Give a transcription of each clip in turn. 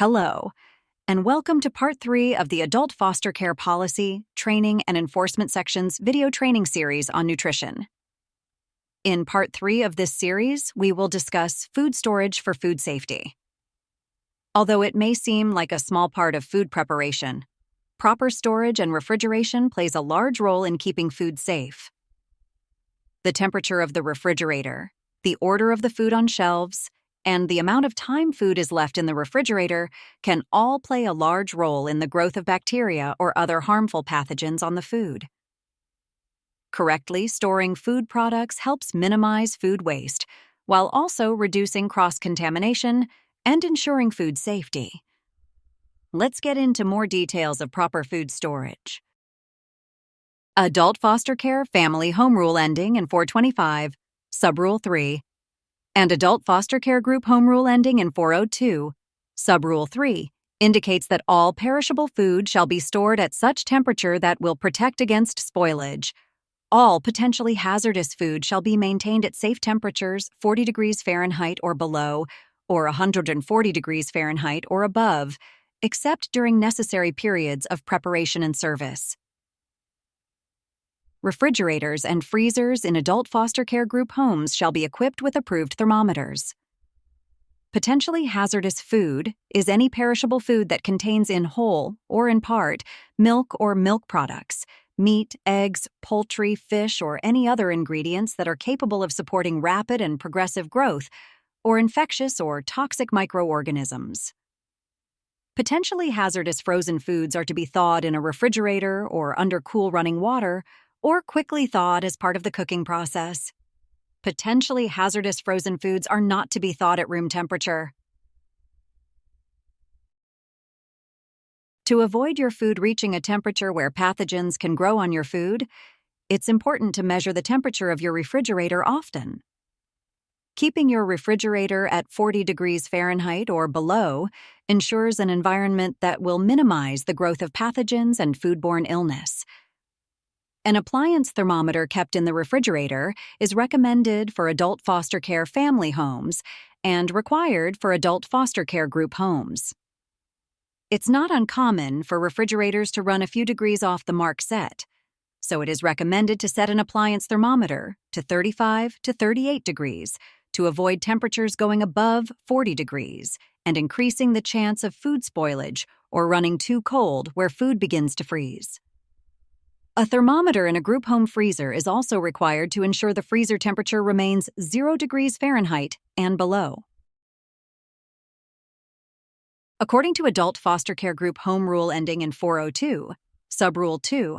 Hello, and welcome to Part 3 of the Adult Foster Care Policy, Training, and Enforcement Section's video training series on nutrition. In Part 3 of this series, we will discuss food storage for food safety. Although it may seem like a small part of food preparation, proper storage and refrigeration plays a large role in keeping food safe. The temperature of the refrigerator, the order of the food on shelves, and the amount of time food is left in the refrigerator can all play a large role in the growth of bacteria or other harmful pathogens on the food. Correctly storing food products helps minimize food waste, while also reducing cross-contamination and ensuring food safety. Let's get into more details of proper food storage. Adult Foster Care Family Home Rule ending in 425, Subrule 3, and Adult Foster Care Group Home Rule ending in 402, Subrule 3, indicates that all perishable food shall be stored at such temperature that will protect against spoilage. All potentially hazardous food shall be maintained at safe temperatures 40 degrees Fahrenheit or below, or 140 degrees Fahrenheit or above, except during necessary periods of preparation and service. Refrigerators and freezers in adult foster care group homes shall be equipped with approved thermometers. Potentially hazardous food is any perishable food that contains in whole, or in part, milk or milk products, meat, eggs, poultry, fish, or any other ingredients that are capable of supporting rapid and progressive growth, or infectious or toxic microorganisms. Potentially hazardous frozen foods are to be thawed in a refrigerator or under cool running water, or quickly thawed as part of the cooking process. Potentially hazardous frozen foods are not to be thawed at room temperature. To avoid your food reaching a temperature where pathogens can grow on your food, it's important to measure the temperature of your refrigerator often. Keeping your refrigerator at 40 degrees Fahrenheit or below ensures an environment that will minimize the growth of pathogens and foodborne illness. An appliance thermometer kept in the refrigerator is recommended for adult foster care family homes and required for adult foster care group homes. It's not uncommon for refrigerators to run a few degrees off the mark set, so it is recommended to set an appliance thermometer to 35 to 38 degrees to avoid temperatures going above 40 degrees and increasing the chance of food spoilage or running too cold where food begins to freeze. A thermometer in a group home freezer is also required to ensure the freezer temperature remains 0 degrees Fahrenheit and below. According to Adult Foster Care Group Home Rule ending in 402, Subrule 2,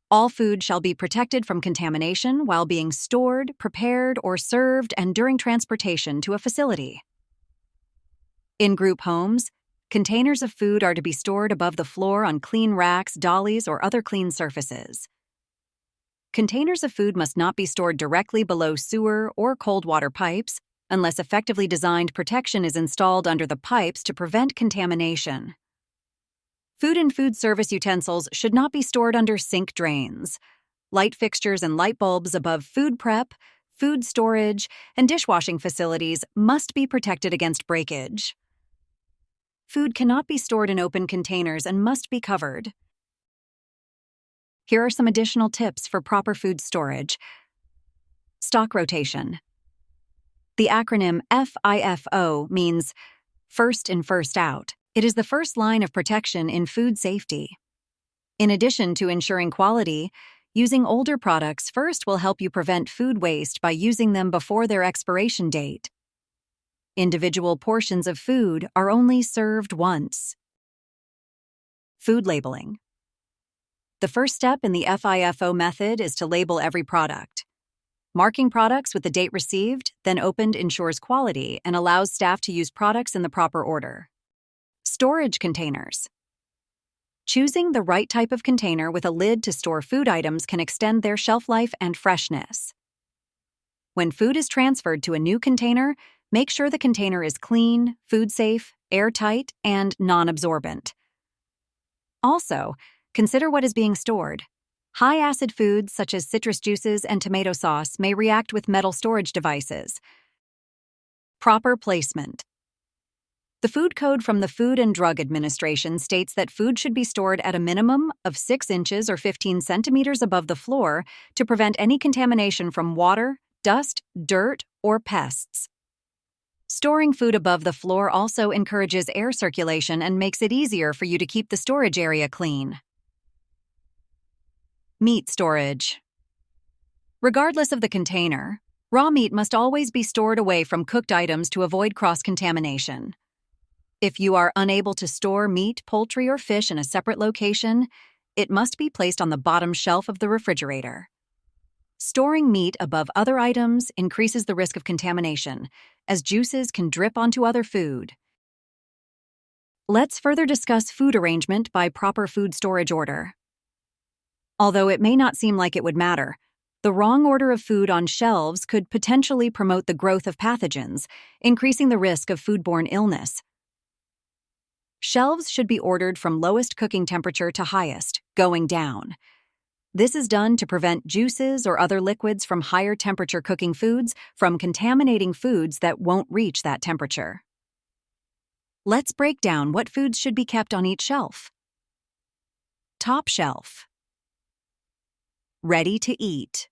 all food shall be protected from contamination while being stored, prepared, or served and during transportation to a facility. In group homes, containers of food are to be stored above the floor on clean racks, dollies, or other clean surfaces. Containers of food must not be stored directly below sewer or cold water pipes unless effectively designed protection is installed under the pipes to prevent contamination. Food and food service utensils should not be stored under sink drains. Light fixtures and light bulbs above food prep, food storage, and dishwashing facilities must be protected against breakage. Food cannot be stored in open containers and must be covered. Here are some additional tips for proper food storage. Stock rotation. The acronym FIFO means first in, first out. It is the first line of protection in food safety. In addition to ensuring quality, using older products first will help you prevent food waste by using them before their expiration date. Individual portions of food are only served once. Food labeling. The first step in the FIFO method is to label every product. Marking products with the date received, then opened, ensures quality and allows staff to use products in the proper order. Storage containers. Choosing the right type of container with a lid to store food items can extend their shelf life and freshness. When food is transferred to a new container, make sure the container is clean, food-safe, airtight, and non-absorbent. Also, consider what is being stored. High-acid foods such as citrus juices and tomato sauce may react with metal storage devices. Proper placement. The food code from the Food and Drug Administration states that food should be stored at a minimum of 6 inches or 15 centimeters above the floor to prevent any contamination from water, dust, dirt, or pests. Storing food above the floor also encourages air circulation and makes it easier for you to keep the storage area clean. Meat storage. Regardless of the container, raw meat must always be stored away from cooked items to avoid cross-contamination. If you are unable to store meat, poultry, or fish in a separate location, it must be placed on the bottom shelf of the refrigerator. Storing meat above other items increases the risk of contamination, as juices can drip onto other food. Let's further discuss food arrangement by proper food storage order. Although it may not seem like it would matter, the wrong order of food on shelves could potentially promote the growth of pathogens, increasing the risk of foodborne illness. Shelves should be ordered from lowest cooking temperature to highest, going down. This is done to prevent juices or other liquids from higher temperature cooking foods from contaminating foods that won't reach that temperature. Let's break down what foods should be kept on each shelf. Top shelf. Ready to eat.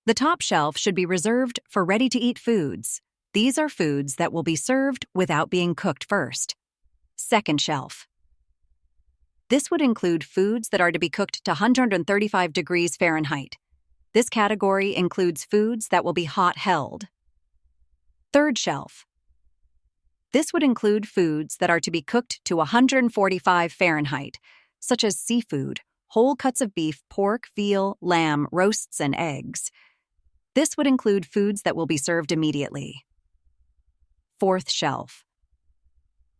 The top shelf should be reserved for ready-to-eat foods. These are foods that will be served without being cooked first. Second shelf. This would include foods that are to be cooked to 135 degrees Fahrenheit. This category includes foods that will be hot-held. Third shelf. This would include foods that are to be cooked to 145 Fahrenheit, such as seafood, whole cuts of beef, pork, veal, lamb, roasts, and eggs. This would include foods that will be served immediately. Fourth shelf.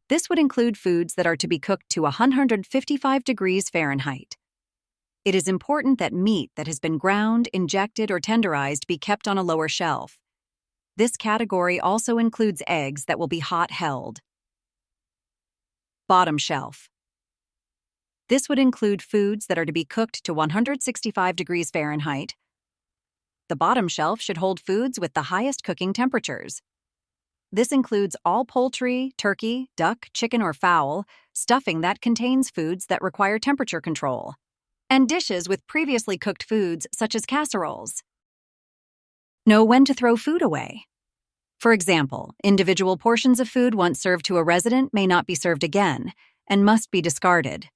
This would include foods that are to be cooked to 155 degrees Fahrenheit. It is important that meat that has been ground, injected, or tenderized be kept on a lower shelf. This category also includes eggs that will be hot-held. Bottom shelf. This would include foods that are to be cooked to 165 degrees Fahrenheit. The bottom shelf should hold foods with the highest cooking temperatures. This includes all poultry, turkey, duck, chicken, or fowl, stuffing that contains foods that require temperature control, and dishes with previously cooked foods such as casseroles. Know when to throw food away. For example, individual portions of food once served to a resident may not be served again and must be discarded.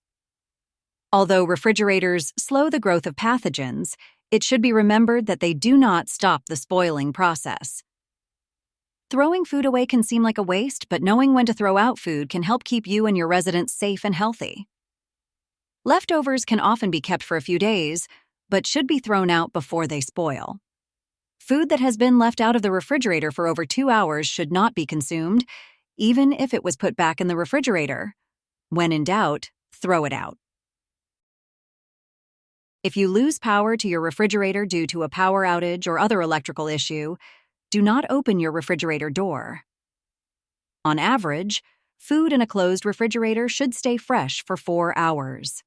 Although refrigerators slow the growth of pathogens, it should be remembered that they do not stop the spoiling process. Throwing food away can seem like a waste, but knowing when to throw out food can help keep you and your residents safe and healthy. Leftovers can often be kept for a few days, but should be thrown out before they spoil. Food that has been left out of the refrigerator for over 2 hours should not be consumed, even if it was put back in the refrigerator. When in doubt, throw it out. If you lose power to your refrigerator due to a power outage or other electrical issue, do not open your refrigerator door. On average, food in a closed refrigerator should stay fresh for 4 hours.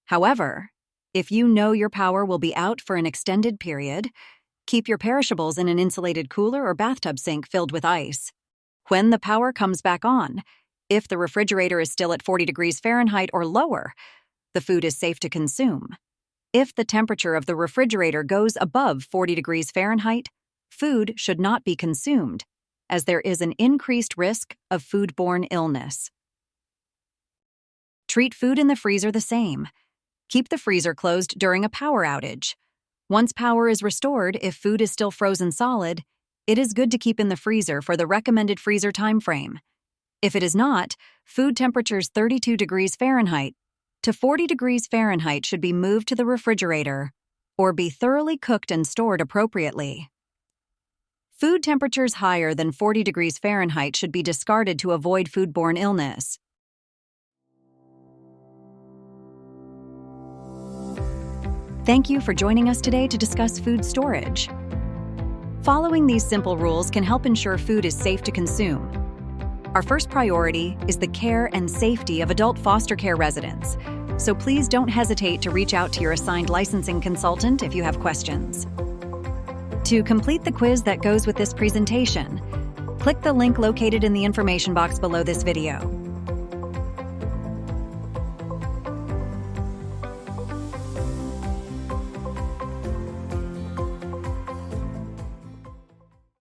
However, if you know your power will be out for an extended period, keep your perishables in an insulated cooler or bathtub sink filled with ice. When the power comes back on, if the refrigerator is still at 40 degrees Fahrenheit or lower, the food is safe to consume. If the temperature of the refrigerator goes above 40 degrees Fahrenheit, food should not be consumed, as there is an increased risk of foodborne illness. Treat food in the freezer the same. Keep the freezer closed during a power outage. Once power is restored, if food is still frozen solid, it is good to keep in the freezer for the recommended freezer time frame. If it is not, food temperatures 32 degrees Fahrenheit to 40 degrees Fahrenheit should be moved to the refrigerator or be thoroughly cooked and stored appropriately. Food temperatures higher than 40 degrees Fahrenheit should be discarded to avoid foodborne illness. Thank you for joining us today to discuss food storage. Following these simple rules can help ensure food is safe to consume. Our first priority is the care and safety of adult foster care residents, so please don't hesitate to reach out to your assigned licensing consultant if you have questions. To complete the quiz that goes with this presentation, Click the link located in the information box below this video.